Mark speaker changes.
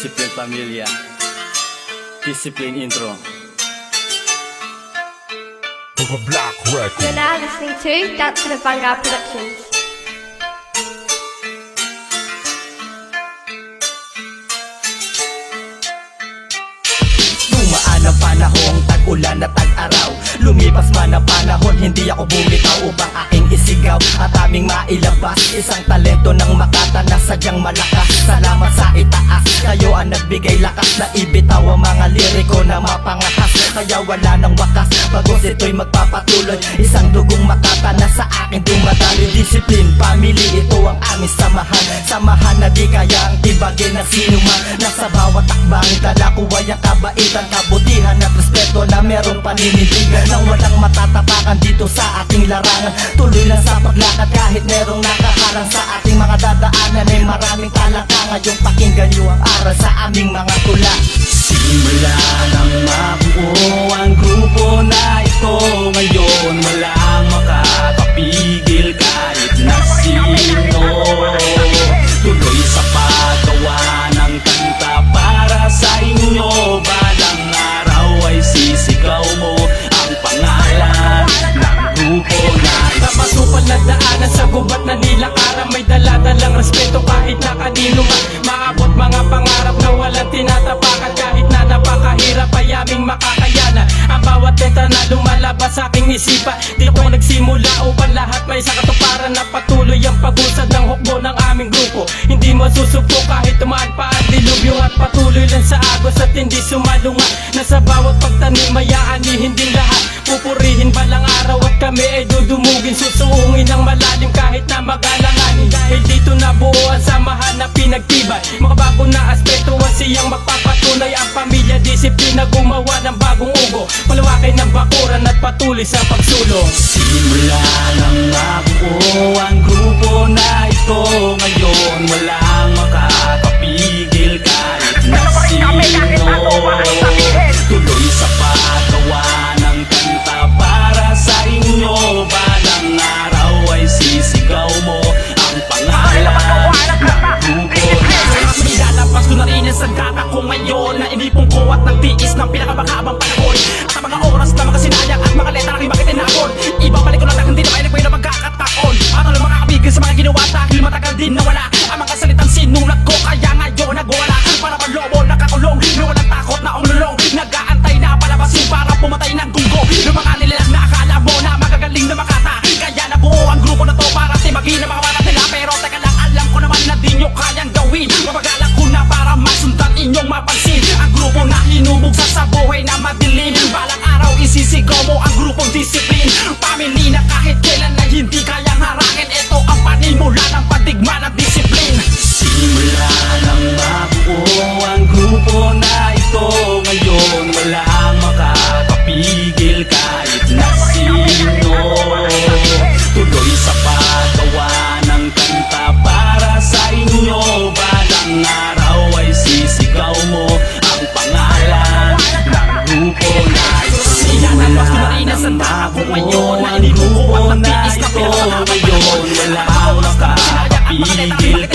Speaker 1: Discipline Pamilya, Discipline Intro.
Speaker 2: Black Record.
Speaker 3: You're now listening to Dance to the Vanguard Productions.
Speaker 4: Dumaan ang panahong tag-ulan na tag-araw. Lumipas man ang panahon, hindi ako bumitaw upang aking isigaw at aming mailabas. Isang talento ng Makata na sadyang malakas. Salamat sa itaas, kayo ang nagbigay lakas na ibitaw ang mga liriko na mapangahas. Kaya wala nang wakas, bagos ito'y magpapatuloy. Isang dugong Makata na sa akin dumadaloy. Discipline, family, ito ang aming samahan. Samahan na di kayang tibagin ng sino man. Nasa bawat takbang, dala ko ay ang kabaitan, kabutihan at respeto na merong paninindigan. Nang walang matatapakan dito sa ating larangan. Tuloy lang sa paglakad kahit merong nakaharang sa ating mga dadaanan. Ay maraming talangka, ngayong pakinggan nyo ang aral sa aming mga tula. Simula nang mabuo ang grupo na ito, ngayon walang makakapigil kahit na sino. Tuloy sa paggawa ng kanta para sa inyo. Balang araw ay sisigaw mo ang pangalan ng grupo na ito.
Speaker 5: Masupal na daanan sa gubat na nilakaran. May daladalang respeto kahit na kanino man. Maabot mga pangarap na walang tinatapakan. Kahit na napakahirap ay aming makakayanan. Ang bawat letra na lumalabas sa aking isipan. Di ko nagsimula upang lahat may sa katuparan. Na patuloy ang pag-usad ng hukbo ng aming grupo. Hindi masusuko kahit tumaan pa ang dilubyo. At patuloy lang sa agos at hindi sumalunga. Na sa bawat pagtanim mayaani hindi lahat pupurihin balang araw at kami ay dudumugin. Susuungin ng malalim kahit na mag-alanganin. Dahil dito nabuo ang samahan na pinagtibay. Makabago na aspeto ang siyang magpapatunay. Ang pamilya disiplina gumawa ng bagong ugo. Palawakin ng bakuran at patuloy sa pagsulong.
Speaker 4: Simula nang mabuo ang grupo na ito, ngayon walang makakapigil kahit na sino. Tuloy sa paggawa ng kanta para sa inyo. Balang araw ay sisigaw mo ang pangalan ng grupo na ito.
Speaker 5: Ilalabas ko na rin ang sagata ko ngayon. Na inipong ko at nagtiis ng pinakabakabang panahon. At ang mga oras na mga sinayang at mga letra na bakit tinakon. Ibabalik ko na lang hindi na may nagpay na magkakataon. At ang mga kabigil sa mga ginawa dahil matagal din nawala. Ang mga salitang sinulat ko kaya ngayon nagwala. Para paglobo nakakulong na walang takot na umulong. Nag-aantay na palabasin para pumatay ng gunggo. Ng mga nilalang na akala mo na magagaling na Makata. Kaya nabuo ang grupo na to para timagin ang mga barat nila. Pero teka lang, alam ko naman na di nyo kayang gawin. Mapagalang ko na para masundan inyong mapansin. Ang grupo na hinubog sa buhay na madilim. Balang araw isisigaw mo ang grupong disiplin. Pamili na kahit kailan na hindi kayang harangin. Ito ang panimula ng padigma ng disiplin.
Speaker 4: Simula nang mabuo ang grupo na ito, ngayon walang makakapigil kahit na sino. Tuloy sa paggawa ng kanta para sa inyo. Balang araw ay sisigaw mo ang pangalan ng grupo na ito.
Speaker 5: Ilalabas ko na rin ang sandata ko ngayon. Na inipong ko at nagtiis na
Speaker 4: ngayon walang makakapigil